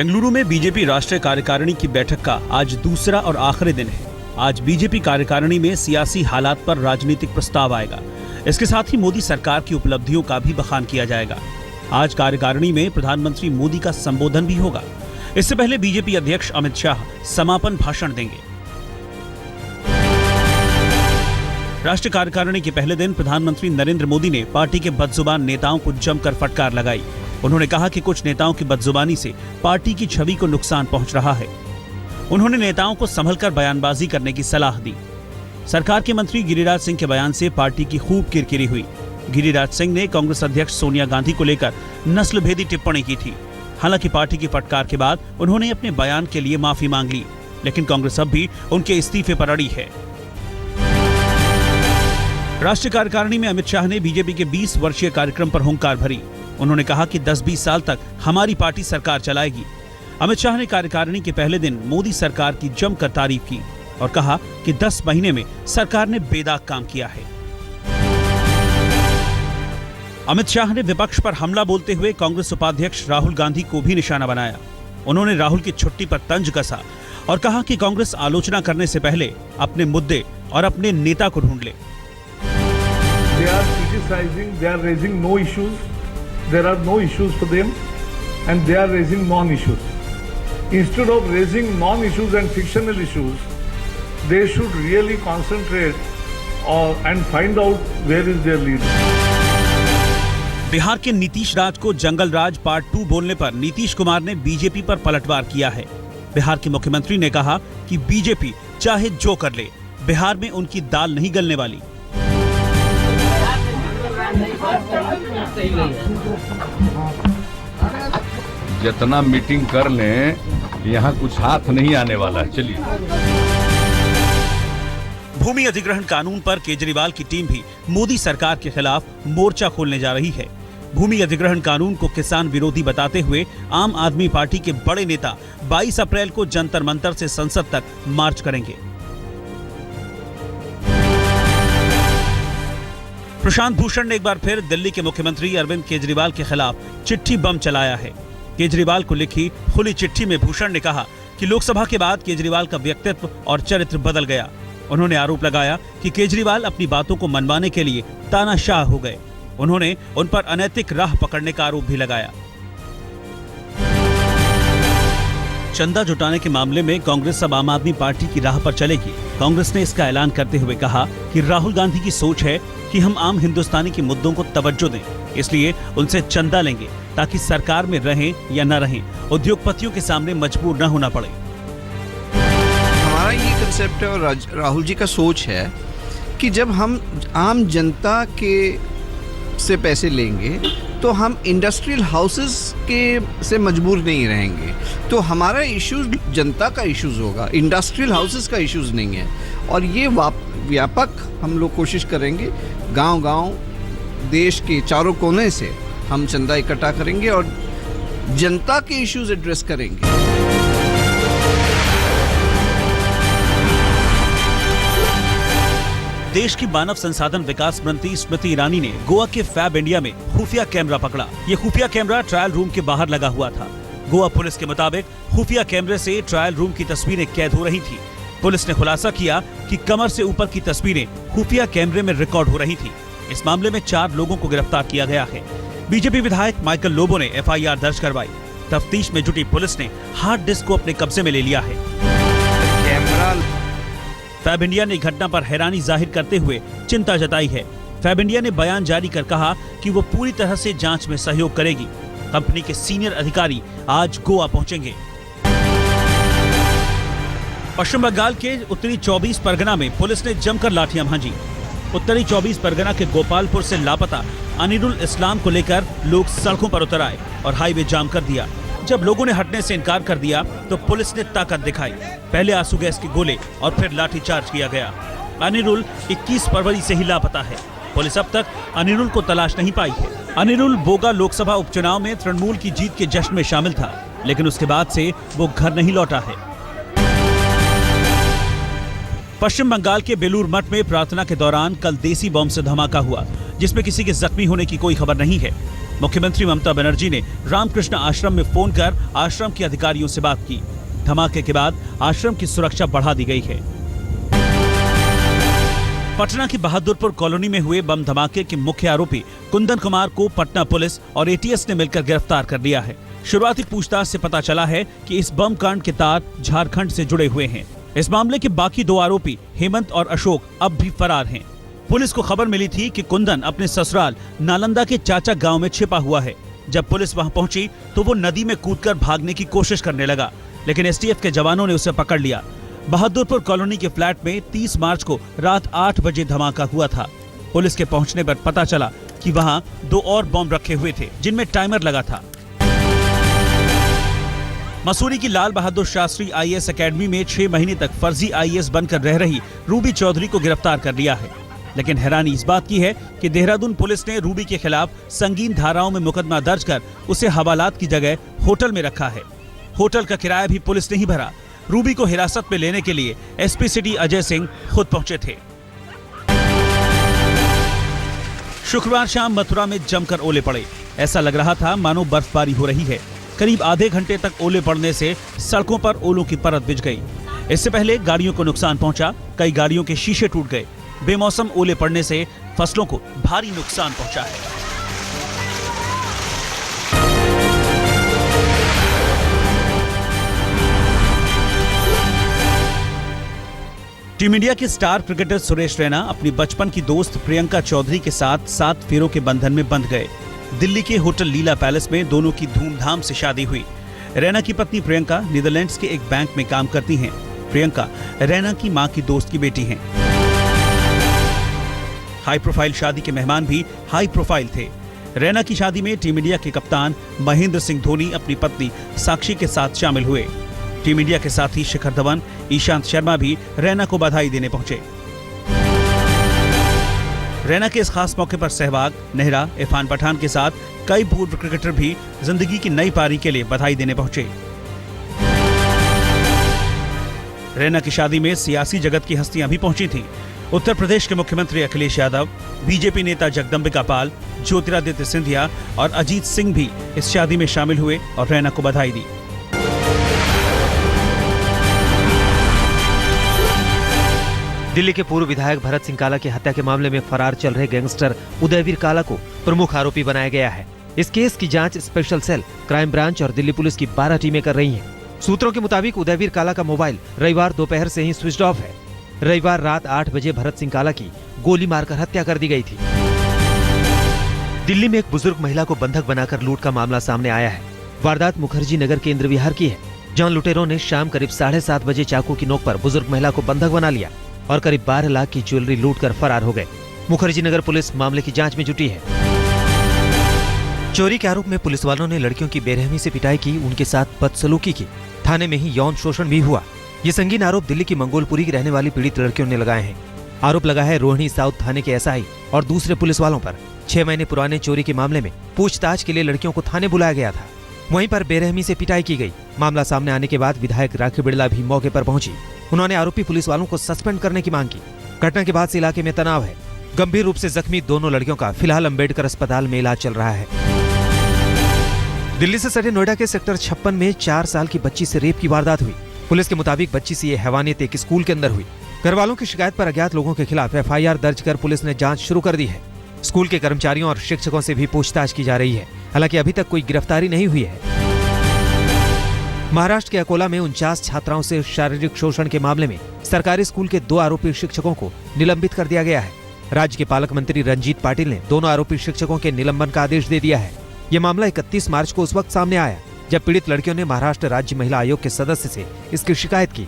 बेंगलुरु में बीजेपी राष्ट्रीय कार्यकारिणी की बैठक का आज दूसरा और आखिरी दिन है। आज बीजेपी कार्यकारिणी में सियासी हालात पर राजनीतिक प्रस्ताव आएगा। इसके साथ ही मोदी सरकार की उपलब्धियों का भी बखान किया जाएगा। आज कार्यकारिणी में प्रधानमंत्री मोदी का संबोधन भी होगा। इससे पहले बीजेपी अध्यक्ष अमित शाह समापन भाषण देंगे। राष्ट्रीय कार्यकारिणी के पहले दिन प्रधानमंत्री नरेंद्र मोदी ने पार्टी के बदजुबान नेताओं को जमकर फटकार लगाई। उन्होंने कहा कि कुछ नेताओं की बदजुबानी से पार्टी की छवि को नुकसान पहुंच रहा है। उन्होंने नेताओं को संभलकर बयानबाजी करने की सलाह दी। सरकार के मंत्री गिरिराज सिंह के बयान से पार्टी की खूब किरकिरी हुई। गिरिराज सिंह ने कांग्रेस अध्यक्ष सोनिया गांधी को लेकर नस्लभेदी टिप्पणी की थी। हालांकि पार्टी की फटकार के बाद उन्होंने अपने बयान के लिए माफी मांग ली, लेकिन कांग्रेस अब भी उनके इस्तीफे पर अड़ी है। राष्ट्रीय कार्यकारिणी में अमित शाह ने बीजेपी के 20 वर्षीय कार्यक्रम पर हुंकार भरी। उन्होंने कहा कि 10-20 साल तक हमारी पार्टी सरकार चलाएगी। अमित शाह ने कार्यकारिणी के पहले दिन मोदी सरकार की जमकर तारीफ की और कहा कि 10 महीने में सरकार ने बेदाग काम किया है। अमित शाह ने विपक्ष पर हमला बोलते हुए कांग्रेस उपाध्यक्ष राहुल गांधी को भी निशाना बनाया। उन्होंने राहुल की छुट्टी पर तंज कसा और कहा कि कांग्रेस आलोचना करने से पहले अपने मुद्दे और अपने नेता को ढूंढ ले। They are criticizing, they are raising no issues. There are no issues for them, and they are raising non-issues. Instead of raising non-issues and fictional issues, they should really concentrate and find out where is their lead. Bihar के नीतीश राज को जंगल राज part 2 बोलने पर नीतीश कुमार ने BJP पर पलटवार किया है। बिहार के मुख्यमंत्री ने कहा कि बीजेपी चाहे जो कर ले, बिहार में उनकी दाल नहीं गलने वाली। जितना मीटिंग कर लें, यहाँ कुछ हाथ नहीं आने वाला। चलिए। भूमि अधिग्रहण कानून पर केजरीवाल की टीम भी मोदी सरकार के खिलाफ मोर्चा खोलने जा रही है। भूमि अधिग्रहण कानून को किसान विरोधी बताते हुए आम आदमी पार्टी के बड़े नेता 22 अप्रैल को जंतर मंतर से संसद तक मार्च करेंगे। प्रशांत भूषण ने एक बार फिर दिल्ली के मुख्यमंत्री अरविंद केजरीवाल के खिलाफ चिट्ठी बम चलाया है। केजरीवाल को लिखी खुली चिट्ठी में भूषण ने कहा कि लोकसभा के बाद केजरीवाल का व्यक्तित्व और चरित्र बदल गया। उन्होंने आरोप लगाया कि केजरीवाल अपनी बातों को मनवाने के लिए तानाशाह हो गए। उन्होंने उन पर अनैतिक राह पकड़ने का आरोप भी लगाया। चंदा जुटाने के मामले में कांग्रेस अब आम आदमी पार्टी की राह पर चलेगी। कांग्रेस ने इसका ऐलान करते हुए कहा कि राहुल गांधी की सोच है कि हम आम हिंदुस्तानी के मुद्दों को तवज्जो दें, इसलिए उनसे चंदा लेंगे ताकि सरकार में रहें या न रहें, उद्योगपतियों के सामने मजबूर न होना पड़े। हमारा ये कंसेप्ट है और राहुल जी का सोच है कि जब हम आम जनता के से पैसे लेंगे तो हम इंडस्ट्रियल हाउसेस के से मजबूर नहीं रहेंगे। तो हमारा इश्यूज जनता का इश्यूज होगा, इंडस्ट्रियल हाउसेस का इश्यूज नहीं है। और ये व्यापक हम लोग कोशिश करेंगे, गांव-गांव देश के चारों कोने से हम चंदा इकट्ठा करेंगे और जनता के इश्यूज एड्रेस करेंगे। देश की मानव संसाधन विकास मंत्री स्मृति ईरानी ने गोवा के फैब इंडिया में खुफिया कैमरा पकड़ा। ये खुफिया कैमरा ट्रायल रूम के बाहर लगा हुआ था। गोवा पुलिस के मुताबिक खुफिया कैमरे से ट्रायल रूम की तस्वीरें कैद हो रही थी। पुलिस ने खुलासा किया कि कमर से ऊपर की तस्वीरें खुफिया कैमरे में रिकॉर्ड हो रही थी। इस मामले में 4 लोगों को गिरफ्तार किया गया है। बीजेपी विधायक माइकल लोबो ने FIR दर्ज करवाई। तफ्तीश में जुटी पुलिस ने हार्ड डिस्क को अपने कब्जे में ले लिया है। फैब इंडिया ने घटना पर हैरानी जाहिर करते हुए चिंता जताई है। फैब इंडिया ने बयान जारी कर कहा कि वो पूरी तरह से जांच में सहयोग करेगी। कंपनी के सीनियर अधिकारी आज गोवा पहुंचेंगे। पश्चिम बंगाल के उत्तरी 24 परगना में पुलिस ने जमकर लाठियां भांजी। उत्तरी 24 परगना के गोपालपुर से लापता अनिरुल इस्लाम को लेकर लोग सड़कों पर उतर आए और हाईवे जाम कर दिया। जब लोगों ने हटने से इनकार कर दिया तो पुलिस ने ताकत दिखाई। पहले आंसू गैस के गोले और फिर लाठीचार्ज किया गया। अनिरुल 21 फरवरी से ही लापता है। पुलिस अब तक अनिरुल को तलाश नहीं पाई है। अनिरुल बोगा लोकसभा उपचुनाव में तृणमूल की जीत के जश्न में शामिल था, लेकिन उसके बाद से वो घर नहीं लौटा है। पश्चिम बंगाल के बेलूर मठ में प्रार्थना के दौरान कल देसी बम से धमाका हुआ, जिसमें किसी के जख्मी होने की कोई खबर नहीं है। मुख्यमंत्री ममता बनर्जी ने रामकृष्ण आश्रम में फोन कर आश्रम के अधिकारियों से बात की। धमाके के बाद आश्रम की सुरक्षा बढ़ा दी गई है। पटना की बहादुरपुर कॉलोनी में हुए बम धमाके के मुख्य आरोपी कुंदन कुमार को पटना पुलिस और एटीएस ने मिलकर गिरफ्तार कर लिया है। शुरुआती पूछताछ से पता चला है कि इस बम कांड के तार झारखंड से जुड़े हुए हैं। इस मामले के बाकी 2 आरोपी हेमंत और अशोक अब भी फरार हैं। पुलिस को खबर मिली थी कि कुंदन अपने ससुराल नालंदा के चाचा गांव में छिपा हुआ है। जब पुलिस वहां पहुंची तो वो नदी में कूदकर भागने की कोशिश करने लगा, लेकिन एसटीएफ के जवानों ने उसे पकड़ लिया। बहादुरपुर कॉलोनी के फ्लैट में 30 मार्च को रात 8 बजे धमाका हुआ था। पुलिस के पहुंचने पर पता चला कि वहां 2 और बम रखे हुए थे, जिनमें टाइमर लगा था। मसूरी की लाल बहादुर शास्त्री आईएएस एकेडमी में 6 महीने तक फर्जी आईएएस बनकर रह रही रूबी चौधरी को गिरफ्तार कर लिया है। लेकिन हैरानी इस बात की है कि देहरादून पुलिस ने रूबी के खिलाफ संगीन धाराओं में मुकदमा दर्ज कर उसे हवालात की जगह होटल में रखा है। होटल का किराया भी पुलिस ने ही भरा। रूबी को हिरासत में लेने के लिए एसपी सिटी अजय सिंह खुद पहुंचे थे। शुक्रवार शाम मथुरा में जमकर ओले पड़े। ऐसा लग रहा था मानो बर्फबारी हो रही है। करीब आधे घंटे तक ओले पड़ने से सड़कों पर ओलों की परत बिछ गई। इससे पहले गाड़ियों को नुकसान पहुंचा। कई गाड़ियों के शीशे टूट गए। बेमौसम ओले पड़ने से फसलों को भारी नुकसान पहुंचा है। टीम इंडिया के स्टार क्रिकेटर सुरेश रैना अपनी बचपन की दोस्त प्रियंका चौधरी के साथ 7 फेरों के बंधन में बंध गए। दिल्ली के होटल लीला पैलेस में दोनों की धूमधाम से शादी हुई। रैना की पत्नी प्रियंका नीदरलैंड्स के एक बैंक में काम करती हैं। प्रियंका रैना की मां की दोस्त की बेटी हैं। हाई प्रोफाइल शादी के मेहमान भी हाई प्रोफाइल थे। रैना की शादी में टीम इंडिया के कप्तान महेंद्र सिंह धोनी अपनी पत्नी साक्षी के साथ शामिल हुए। टीम इंडिया के साथ ही शिखर धवन, ईशांत शर्मा भी रैना को बधाई देने पहुंचे। रैना के इस खास मौके पर सहवाग, नेहरा, इरफान पठान के साथ कई पूर्व क्रिकेटर भी जिंदगी की नई पारी के लिए बधाई देने पहुंचे। रैना की शादी में सियासी जगत की हस्तियां भी पहुंची थीं। उत्तर प्रदेश के मुख्यमंत्री अखिलेश यादव, बीजेपी नेता जगदम्बिका पाल, ज्योतिरादित्य सिंधिया और अजीत सिंह भी इस शादी में शामिल हुए और रैना को बधाई दी। दिल्ली के पूर्व विधायक भरत सिंह काला की हत्या के मामले में फरार चल रहे गैंगस्टर उदयवीर काला को प्रमुख आरोपी बनाया गया है। इस केस की जांच स्पेशल सेल, क्राइम ब्रांच और दिल्ली पुलिस की 12 टीमें कर रही हैं। सूत्रों के मुताबिक उदयवीर काला का मोबाइल रविवार दोपहर से ही स्विच ऑफ है। रविवार रात 8 बजे भरत सिंह काला की गोली मारकर हत्या कर दी गई थी। दिल्ली में एक बुजुर्ग महिला को बंधक बनाकर लूट का मामला सामने आया है। वारदात मुखर्जी नगर केंद्र विहार की है, जहां लुटेरों ने शाम करीब 7:30 बजे चाकू की नोक पर बुजुर्ग महिला को बंधक बना लिया और करीब 12 लाख की ज्वेलरी लूटकर फरार हो गए। मुखर्जी नगर पुलिस मामले की जांच में जुटी है। चोरी के आरोप में पुलिस वालों ने लड़कियों की बेरहमी से पिटाई की, उनके साथ बदसलूकी की। थाने में ही यौन शोषण भी हुआ। ये संगीन आरोप दिल्ली की मंगोलपुरी की रहने वाली पीड़ित लड़कियों ने लगाए हैं। आरोप लगा है रोहिणी साउथ थाने के एसआई और दूसरे पुलिस वालों पर। 6 महीने पुराने चोरी के मामले में पूछताछ के लिए लड़कियों को थाने बुलाया गया था। वहीं पर बेरहमी से पिटाई की गई। मामला सामने आने के बाद विधायक राखी बिड़ला भी मौके पर पहुंची। उन्होंने आरोपी पुलिस वालों को सस्पेंड करने की मांग की। घटना के बाद से इलाके में तनाव है। गंभीर रूप से जख्मी दोनों लड़कियों का फिलहाल अंबेडकर अस्पताल में इलाज चल रहा है। दिल्ली से सटे नोएडा के सेक्टर 56 में 4 साल की बच्ची से रेप की वारदात हुई। पुलिस के मुताबिक बच्ची से ये हैवानियत एक स्कूल के अंदर हुई। घर वालों की शिकायत पर अज्ञात लोगों के खिलाफ एफआईआर दर्ज कर पुलिस ने जांच शुरू कर दी है। स्कूल के कर्मचारियों और शिक्षकों से भी पूछताछ की जा रही है। हालांकि अभी तक कोई गिरफ्तारी नहीं हुई है। महाराष्ट्र के अकोला में 49 छात्राओं से शारीरिक शोषण के मामले में सरकारी स्कूल के 2 आरोपी शिक्षकों को निलंबित कर दिया गया है। राज्य के पालक मंत्री रंजीत पाटिल ने दोनों आरोपी शिक्षकों के निलंबन का आदेश दे दिया है। ये मामला 31 मार्च को उस वक्त सामने आया जब पीड़ित लड़कियों ने महाराष्ट्र राज्य महिला आयोग के सदस्य से इसकी शिकायत की।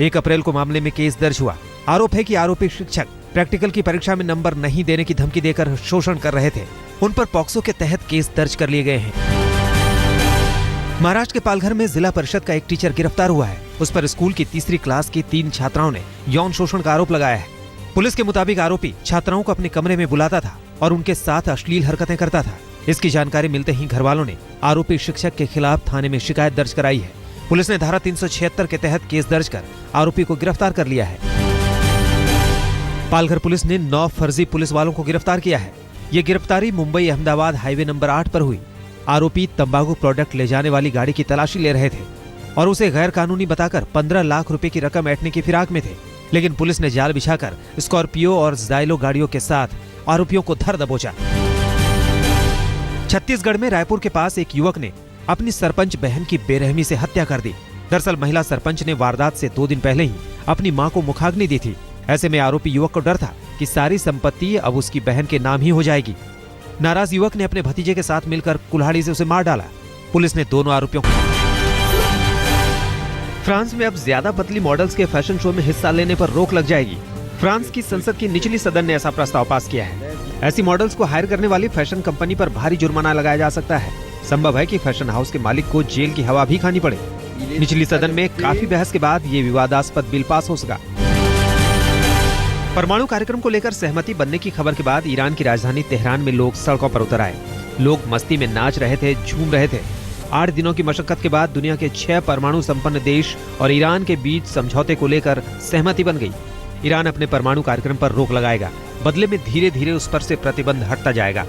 1 अप्रैल को मामले में केस दर्ज हुआ। आरोप है कि आरोपी शिक्षक प्रैक्टिकल की परीक्षा में नंबर नहीं देने की धमकी देकर शोषण कर रहे थे। उन पर पॉक्सो के तहत केस दर्ज कर लिए गए हैं। महाराष्ट्र के पालघर में जिला परिषद का एक टीचर गिरफ्तार हुआ है। उस पर स्कूल की 3री क्लास की 3 छात्राओं ने यौन शोषण का आरोप लगाया है। पुलिस के मुताबिक आरोपी छात्राओं को अपने कमरे में बुलाता था और उनके साथ अश्लील हरकतें करता था। इसकी जानकारी मिलते ही घर वालों ने आरोपी शिक्षक के खिलाफ थाने में शिकायत दर्ज कराई है। पुलिस ने धारा 376 के तहत केस दर्ज कर आरोपी को गिरफ्तार कर लिया है। पालघर पुलिस ने 9 फर्जी पुलिस वालों को गिरफ्तार किया है। ये गिरफ्तारी मुंबई अहमदाबाद हाईवे नंबर 8 पर हुई। आरोपी तंबाकू प्रोडक्ट ले जाने वाली गाड़ी की तलाशी ले रहे थे और उसे गैर कानूनी बताकर 15 लाख रुपए की रकम ऐंठने की फिराक में थे, लेकिन पुलिस ने जाल बिछाकर स्कॉर्पियो और जाइलो गाड़ियों के साथ आरोपियों को धर दबोचा। छत्तीसगढ़ में रायपुर के पास एक युवक ने अपनी सरपंच बहन की बेरहमी से हत्या कर दी। दरअसल महिला सरपंच ने वारदात से 2 दिन पहले ही अपनी मां को मुखाग्नि दी थी। ऐसे में आरोपी युवक को डर था कि सारी संपत्ति अब उसकी बहन के नाम ही हो जाएगी। नाराज युवक ने अपने भतीजे के साथ मिलकर कुल्हाड़ी से उसे मार डाला। पुलिस ने दोनों आरोपियों को। फ्रांस में अब ज्यादा पतली मॉडल्स के फैशन शो में हिस्सा लेने पर रोक लग जाएगी। फ्रांस की संसद की निचली सदन ने ऐसा प्रस्ताव पास किया है। ऐसी मॉडल्स को हायर करने वाली फैशन कंपनी पर भारी जुर्माना लगाया जा सकता है। संभव है कि फैशन हाउस के मालिक को जेल की हवा भी खानी पड़े। निचली सदन में काफी बहस के बाद ये विवादास्पद बिल पास हो सका। परमाणु कार्यक्रम को लेकर सहमति बनने की खबर के बाद ईरान की राजधानी तेहरान में लोग सड़कों पर उतर आए। लोग मस्ती में नाच रहे थे, झूम रहे थे। 8 दिनों की मशक्कत के बाद दुनिया के 6 परमाणु संपन्न देश और ईरान के बीच समझौते को लेकर सहमति बन गई। ईरान अपने परमाणु कार्यक्रम पर रोक लगाएगा, बदले में धीरे धीरे उस पर से प्रतिबंध हटता जाएगा।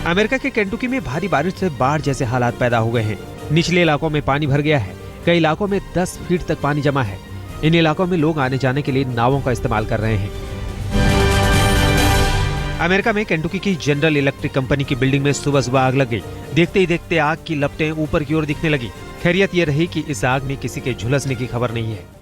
अमेरिका के केंटुकी में भारी बारिश से बाढ़ जैसे हालात पैदा हो गए हैं। निचले इलाकों में पानी भर गया है। कई इलाकों में 10 फीट तक पानी जमा है। इन इलाकों में लोग आने जाने के लिए नावों का इस्तेमाल कर रहे हैं। अमेरिका में केंटुकी की जनरल इलेक्ट्रिक कंपनी की बिल्डिंग में सुबह आग लग गई। देखते ही देखते आग की लपटें ऊपर की ओर दिखने लगी। खैरियत ये रही कि इस आग में किसी के झुलसने की खबर नहीं है।